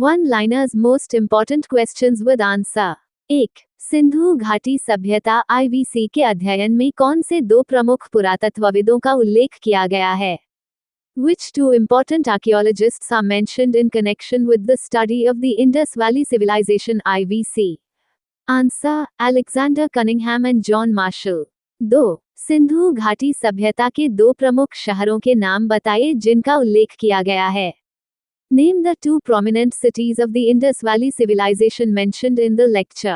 One liners most important questions with answer. 1. Sindhu घाटी सभ्यता IVC के अध्ययन में कौन से दो प्रमुख पुरातत्वविदों का उल्लेख किया गया है? Which two important archaeologists are mentioned in connection with the study of the Indus Valley Civilization IVC? Answer: Alexander Cunningham and John Marshall. 2. Sindhu घाटी सभ्यता के दो प्रमुख शहरों के नाम बताइए जिनका उल्लेख किया गया है। Name the two prominent cities of the Indus Valley Civilization mentioned in the lecture.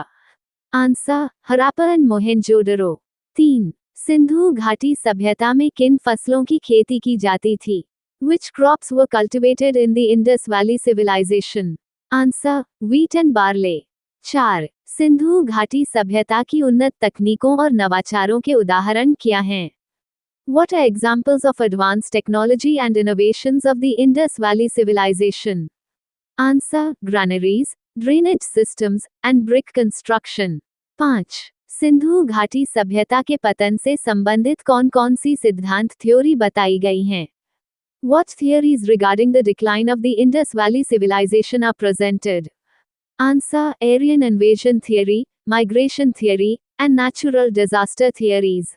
Answer: Harappa and Mohenjo-daro. 3. Sindhu घाटी सभ्यता में किन फसलों की खेती की जाती थी? Which crops were cultivated in the Indus Valley Civilization? Answer: Wheat and barley. 4. Sindhu घाटी सभ्यता की उन्नत तकनीकों और नवाचारों के उदाहरण क्या हैं? What are examples of advanced technology and innovations of the Indus Valley Civilization? Answer: granaries, drainage systems, and brick construction. 5. Sindhu घाटी सभ्यता के पतन से संबंधित कौन-कौन सी सिद्धांत थ्योरी बताई गई हैं? What theories regarding the decline of the Indus Valley Civilization are presented? Answer: Aryan invasion theory, migration theory, and natural disaster theories.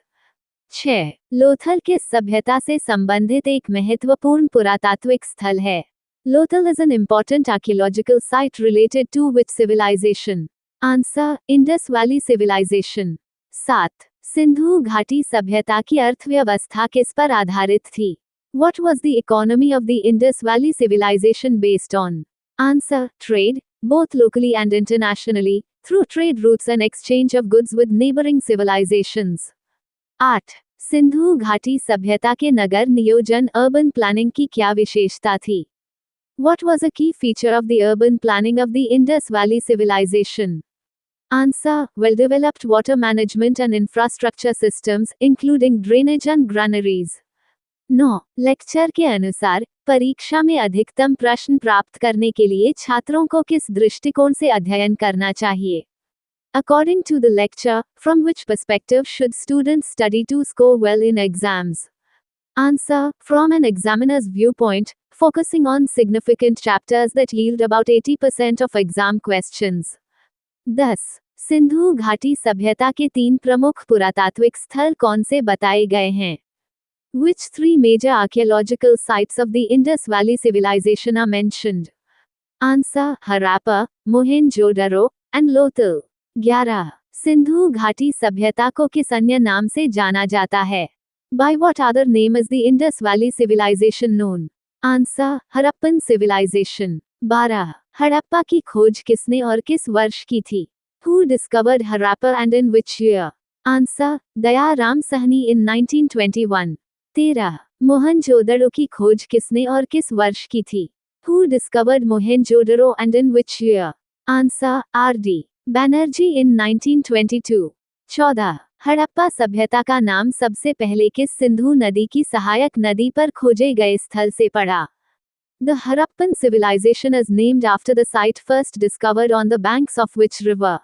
6. Lothal किस सभ्यता से संबंधित एक महत्वपूर्ण पुरातात्विक स्थल है? Lothal is an important archaeological site related to which civilization? Answer: Indus Valley Civilization. 7. Sindhu घाटी सभ्यता की अर्थव्यवस्था किस पर आधारित थी? What was the economy of the Indus Valley Civilization based on? Answer: Trade, both locally and internationally, through trade routes and exchange of goods with neighboring civilizations. 8. Sindhu घाटी सभ्यता के नगर नियोजन urban planning की क्या विशेषता थी? What was a key feature of the urban planning of the Indus Valley Civilization? Answer: well-developed water management and infrastructure systems, including drainage and granaries. 9. Lecture के अनुसार परीक्षा में अधिकतम प्रश्न प्राप्त करने के लिए छात्रों को किस दृष्टिकोण से अध्ययन करना चाहिए? According to the lecture, from which perspective should students study to score well in exams? Answer: from an examiner's viewpoint, focusing on significant chapters that yield about 80% of exam questions. 10. Sindhu घाटी सभ्यता के 3 प्रमुख पुरातात्विक स्थल कौन से बताए गए हैं? Which 3 major archaeological sites of the Indus Valley Civilization are mentioned? Answer: Harappa, Mohenjo-daro, and Lothal. 11. Sindhu घाटी सभ्यता को किस अन्य नाम से जाना जाता है? By what other name is the Indus Valley Civilization known? Answer: Harappan Civilization. 12. Harappa की खोज किसने और किस वर्ष की थी? Who discovered Harappa and in which year? Answer: Dayaram Sahni in 1921. 13. Mohenjodaro की खोज किसने और किस वर्ष की थी? Who discovered Mohenjo-daro and in which year? Answer: R.D. Banerjee in 1922. 14. Harappa सभ्यता का नाम सबसे पहले किस सिंधु नदी की सहायक नदी पर खोजे गए स्थल से पड़ा? The Harappan civilization is named after the site first discovered on the banks of which river?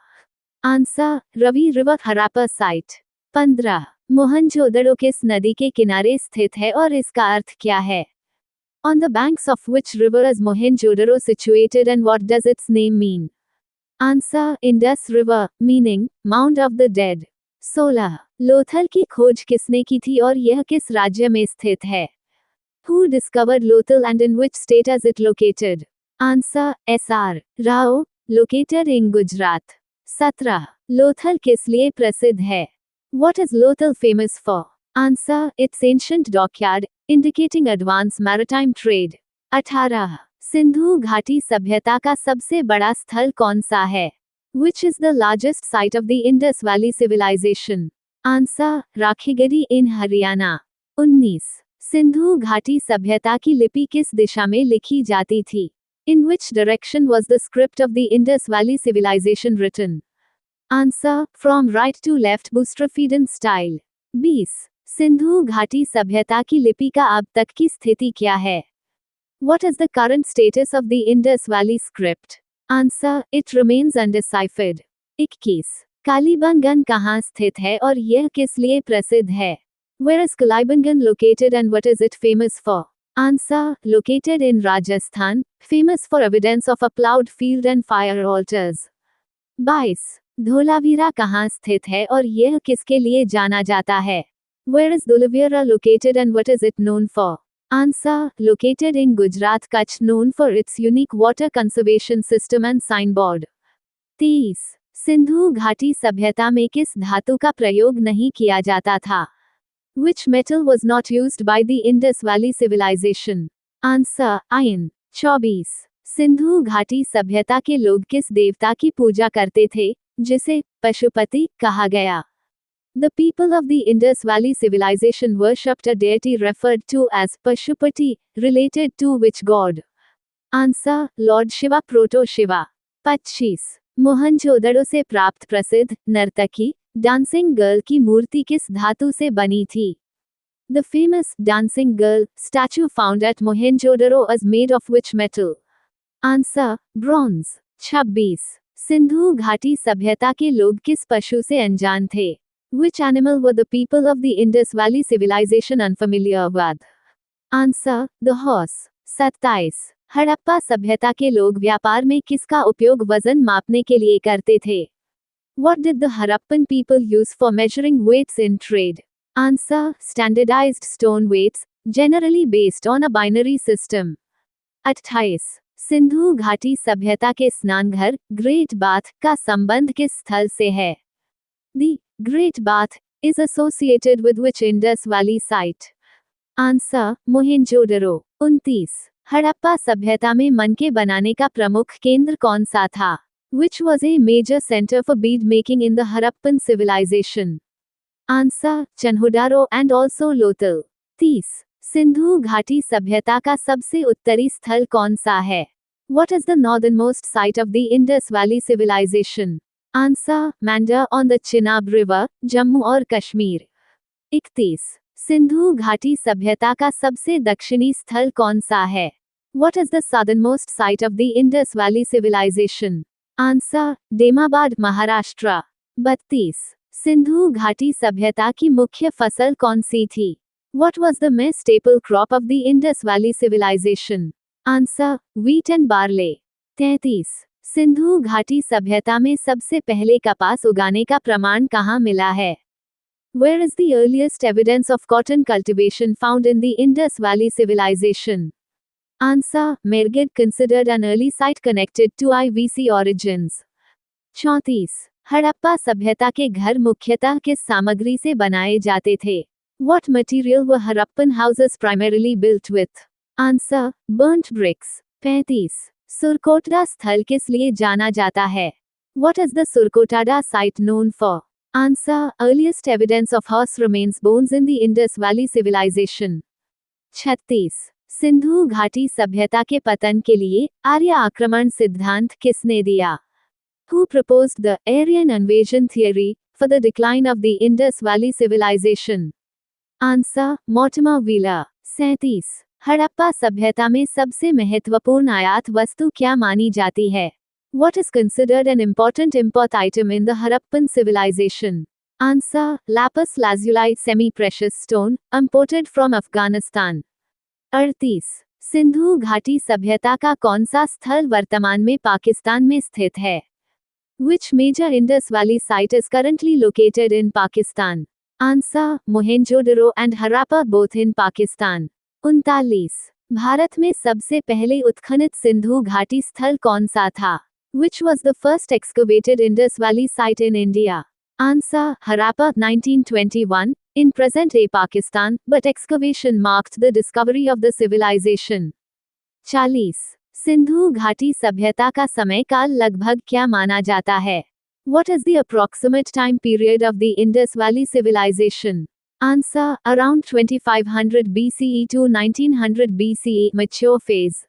Answer: Ravi River Harappa site. 15. Mohenjodaro किस नदी के किनारे स्थित है और इसका अर्थ क्या है? On the banks of which river is Mohenjo-daro situated and what does its name mean? Answer: Indus River, meaning Mound of the Dead. 16. Lothal की खोज किसने की थी और यह किस राज्य में स्थित है? Who discovered Lothal and in which state is it located? Answer: S.R. Rao, located in Gujarat. 17. Lothal किस लिए प्रसिद्ध है? What is Lothal famous for? Answer: its ancient dockyard, indicating advanced maritime trade. 18. Sindhu घाटी सभ्यता का सबसे बड़ा स्थल कौन सा है? Which is the largest site of the Indus Valley Civilization? Answer: Rakhigarhi in Haryana. 19. Sindhu घाटी सभ्यता की लिपि किस दिशा में लिखी जाती थी? In which direction was the script of the Indus Valley Civilization written? Answer: from right to left Boustrophedon style. 20. Sindhu घाटी सभ्यता की लिपि का अब तक की स्थिति क्या है? What is the current status of the Indus Valley script? Answer: it remains undeciphered. 21. Kalibangan कहाँ स्थित है और यह किस लिए प्रसिद्ध है? Where is Kalibangan located and what is it famous for? Answer. Located in Rajasthan, famous for evidence of a plowed field and fire altars. 22. Dholavira कहाँ स्थित है और यह किसके लिए जाना जाता है? Where is Dholavira located and what is it known for? Answer. Located in Gujarat, Kutch, known for its unique water conservation system and signboard. 23. Sindhu घाटी सभ्यता में किस धातु का प्रयोग नहीं किया जाता था? Which metal was not used by the Indus Valley civilization? Answer. Iron. 24. Sindhu घाटी सभ्यता के लोग किस देवता की पूजा करते थे, जिसे पशुपति कहा गया? The people of the Indus Valley civilization worshipped a deity referred to as Pashupati, related to which god? Answer. Lord Shiva, Proto Shiva. 25. Mohenjodaro से प्राप्त प्रसिद्ध नर्तकी डांसिंग गर्ल की मूर्ति किस धातु से बनी थी? The famous dancing girl statue found at Mohenjo-daro is made of which metal? Answer. Bronze. 26. Sindhu घाटी सभ्यता के लोग किस पशु से अनजान थे? Which animal were the people of the Indus Valley civilization unfamiliar with? Answer. The horse. 27. Harappa सभ्यता के लोग व्यापार में किसका उपयोग वजन मापने के लिए करते थे? What did the Harappan people use for measuring weights in trade? Answer. Standardized stone weights, generally based on a binary system. 28. Sindhu घाटी सभ्यता के स्नानघर ग्रेट बाथ का संबंध किस स्थल से है? The Great Bath is associated with which Indus Valley site? Answer. Mohenjo-daro. 29. Harappa सभ्यता में मनके बनाने का प्रमुख केंद्र कौन सा था? Which was a major center for bead making in the Harappan civilization? Answer. Chanhudaro and also Lothal. 30. Sindhu घाटी सभ्यता का सबसे उत्तरी स्थल कौन सा है? What is the northernmost site of the Indus Valley civilization? Answer. Mandar on the Chenab River, Jammu और कश्मीर. 31. सिंधु घाटी सभ्यता का सबसे दक्षिणी स्थल कौन सा है? What is the southernmost site of the Indus Valley civilization? Answer. Demabad, Maharashtra. 32. Sindhu घाटी सभ्यता की मुख्य फसल कौन सी थी? What was the main staple crop of the Indus Valley civilization? Answer. Wheat and barley. 33. Sindhu घाटी सभ्यता में सबसे पहले कपास उगाने का प्रमाण कहाँ मिला है? Where is the earliest evidence of cotton cultivation found in the Indus Valley civilization? Answer. Mergid, considered an early site connected to IVC origins. 34. Harappa सभ्यता के घर मुख्यतः किस सामग्री से बनाए जाते थे? What material were Harappan houses primarily built with? Answer. Burnt bricks. 35. Surkotada स्थल किस लिए जाना जाता है? What is the Surkotada site known for? Answer. Earliest evidence of horse remains bones in the Indus Valley civilization. 36. Sindhu घाटी सभ्यता के पतन के लिए आर्य आक्रमण सिद्धांत किसने दिया? Who proposed the Aryan invasion theory for the decline of the Indus Valley civilization? Answer. Mortimer Wheeler. 37. Harappa सभ्यता में सबसे महत्वपूर्ण आयात वस्तु क्या मानी जाती है? What is considered an important import item in the Harappan civilization? Answer. Lapis lazuli, semi-precious stone, imported from Afghanistan. 38. Sindhu घाटी सभ्यता का कौन सा स्थल वर्तमान में पाकिस्तान में स्थित है? Which major Indus Valley site is currently located in Pakistan? Answer. Mohenjo-daro and Harappa, both in Pakistan. 39. Bharat में सबसे पहले उत्खनित सिंधु घाटी स्थल कौन सा था? Which was the first excavated Indus Valley site in India? Answer. Harappa, 1921, in present-day Pakistan, but excavation marked the discovery of the civilization. 40. Sindhu घाटी सभ्यता का समय काल लगभग क्या माना जाता है? What is the approximate time period of the Indus Valley civilization? Answer. Around 2500 BCE to 1900 BCE, mature phase.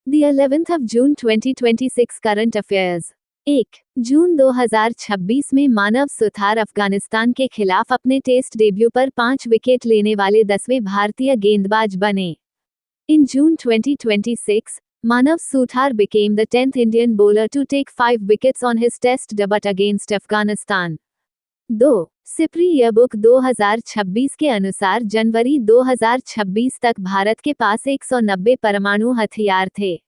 The 11th of June 2026 current affairs. 1. जून 2026 में मानव सुथार अफगानिस्तान के खिलाफ अपने टेस्ट डेब्यू पर 5 विकेट लेने वाले 10वें भारतीय गेंदबाज बने. In June 2026, Manav Suthar became the 10th Indian bowler to take 5 wickets on his test debut against Afghanistan. 2. SIPRI yearbook 2026 के अनुसार जनवरी 2026 तक भारत के पास 190 परमाणु हथियार थे।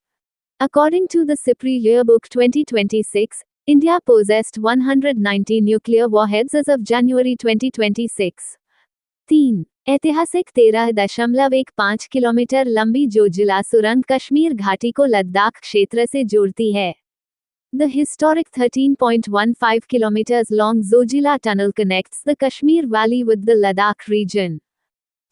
According to the SIPRI Yearbook 2026, India possessed 190 nuclear warheads as of January 2026. 3. ऐतिहासिक 13.15 kilometre लंबी जोजिला सुरंग कश्मीर घाटी को लद्दाख क्षेत्र से जोड़ती है। The historic 13.15 kilometers long Zojila Tunnel connects the Kashmir Valley with the Ladakh region.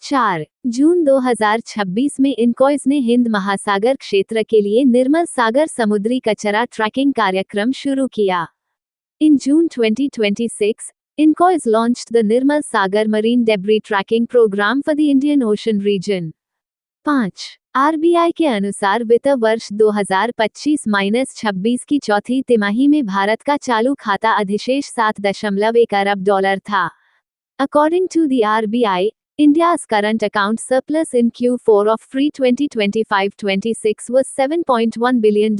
4. जून 2026 में इनकॉइज ने हिंद महासागर क्षेत्र के लिए निर्मल सागर समुद्री कचरा ट्रैकिंग कार्यक्रम शुरू किया। In June 2026, INCOIS launched the Nirmal Sagar Marine Debris Tracking Program for the Indian Ocean region. 5. RBI के अनुसार वित्त वर्ष 2025-26 की चौथी तिमाही में भारत का चालू खाता अधिशेष $7.1 अरब था। According to the RBI, India's current account surplus in Q4 of FY 2025-26 was $7.1 billion.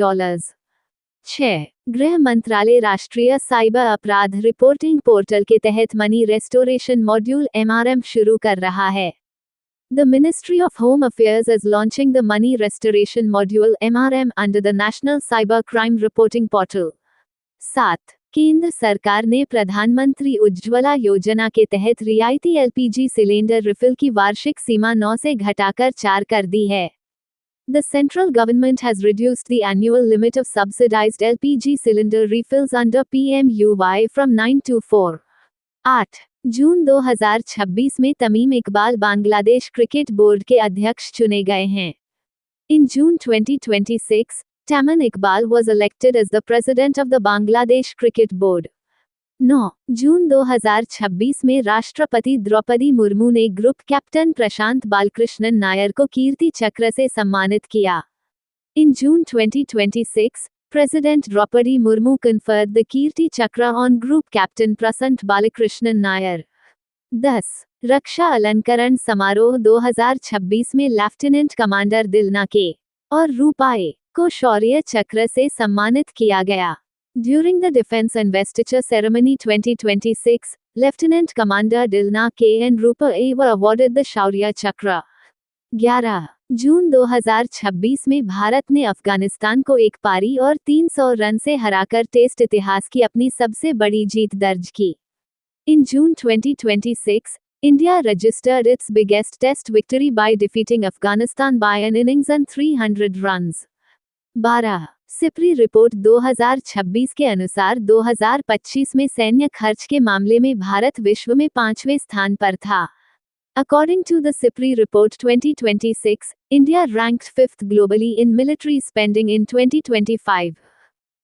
6. गृह मंत्रालय राष्ट्रीय साइबर अपराध रिपोर्टिंग पोर्टल के तहत मनी रेस्टोरेशन मॉड्यूल MRM शुरू कर रहा है। The Ministry of Home Affairs is launching the Money Restoration Module MRM under the National Cyber Crime Reporting Portal. 7. केंद्र सरकार ने प्रधानमंत्री उज्ज्वला योजना के तहत रियायती एलपीजी सिलेंडर रिफिल की वार्षिक सीमा 9 से घटाकर 4 कर दी है। The central government has reduced the annual limit of subsidized LPG cylinder refills under PMUY from 9 to 4. 8. जून 2026 में तमीम इकबाल बांग्लादेश क्रिकेट बोर्ड के अध्यक्ष चुने गए हैं। In June 2026, Taman Iqbal was elected as the president of the Bangladesh Cricket Board. 9. जून 2026 में राष्ट्रपति द्रौपदी मुर्मू ने group captain प्रशांत बालकृष्णन नायर को कीर्ति चक्र से सम्मानित किया। In June 2026, President Draupadi Murmu conferred the Kirti Chakra on Group Captain Prasant Balakrishnan Nair. 10. रक्षा अलंकरण समारोह 2026 में लेफ्टिनेंट कमांडर दिलना के और रूपाए को शौर्य चक्र से सम्मानित किया गया। During the Defense Investiture Ceremony 2026, Lieutenant Commander Dilna K and Rupa A were awarded the Shaurya Chakra. 11. जून 2026 में भारत ने अफगानिस्तान को एक पारी और 300 रन से हराकर टेस्ट इतिहास की अपनी सबसे बड़ी जीत दर्ज की। In June 2026, India registered its biggest test victory by defeating Afghanistan by an innings and 300 runs. 12. SIPRI report 2026 के अनुसार 2025 में सैन्य खर्च के मामले में भारत विश्व में 5वें स्थान पर था। According to the SIPRI report 2026, India ranked 5th globally in military spending in 2025.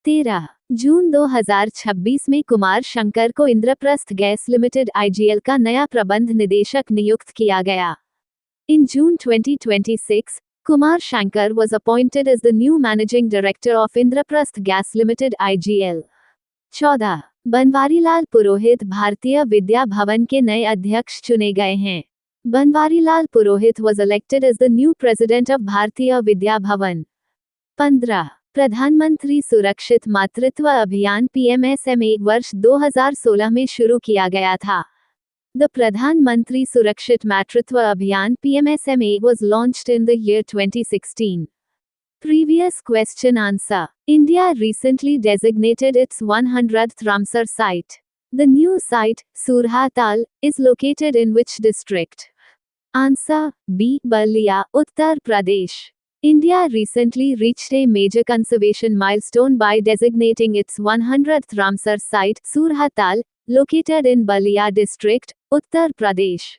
13. जून 2026 में कुमार शंकर को इंद्रप्रस्थ गैस लिमिटेड IGL का नया प्रबंध निदेशक नियुक्त किया गया। In June 2026, Kumar Shankar was appointed as the new managing director of Indraprasth Gas Limited IGL. 14. Banwarilal Purohit Bharatiya Vidya Bhavan के नए अध्यक्ष चुने गए हैं। Banwarilal Purohit was elected as the new president of Bharatiya Vidya Bhavan. 15. प्रधानमंत्री सुरक्षित मातृत्व अभियान PMSMA वर्ष 2016 में शुरू किया गया था। The Pradhan Mantri Surakshit Matritva Abhiyan PMSMA was launched in the year 2016. Previous question answer. India recently designated its 100th Ramsar site. The new site, Surhatal, is located in which district? Answer B. Balia, Uttar Pradesh. India recently reached a major conservation milestone by designating its 100th Ramsar site, Surhatal, located in Balia district, Uttar Pradesh.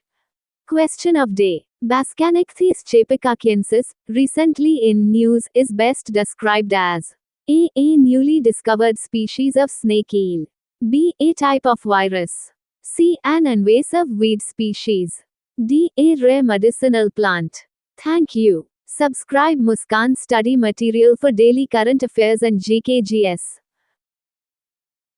Question of day. Bascanichthys chapecacensis, recently in news, is best described as A. A newly discovered species of snake eel. B. A type of virus. C. An invasive weed species. D. A rare medicinal plant. Thank you. Subscribe Muskan Study Material for daily current affairs and GKGS.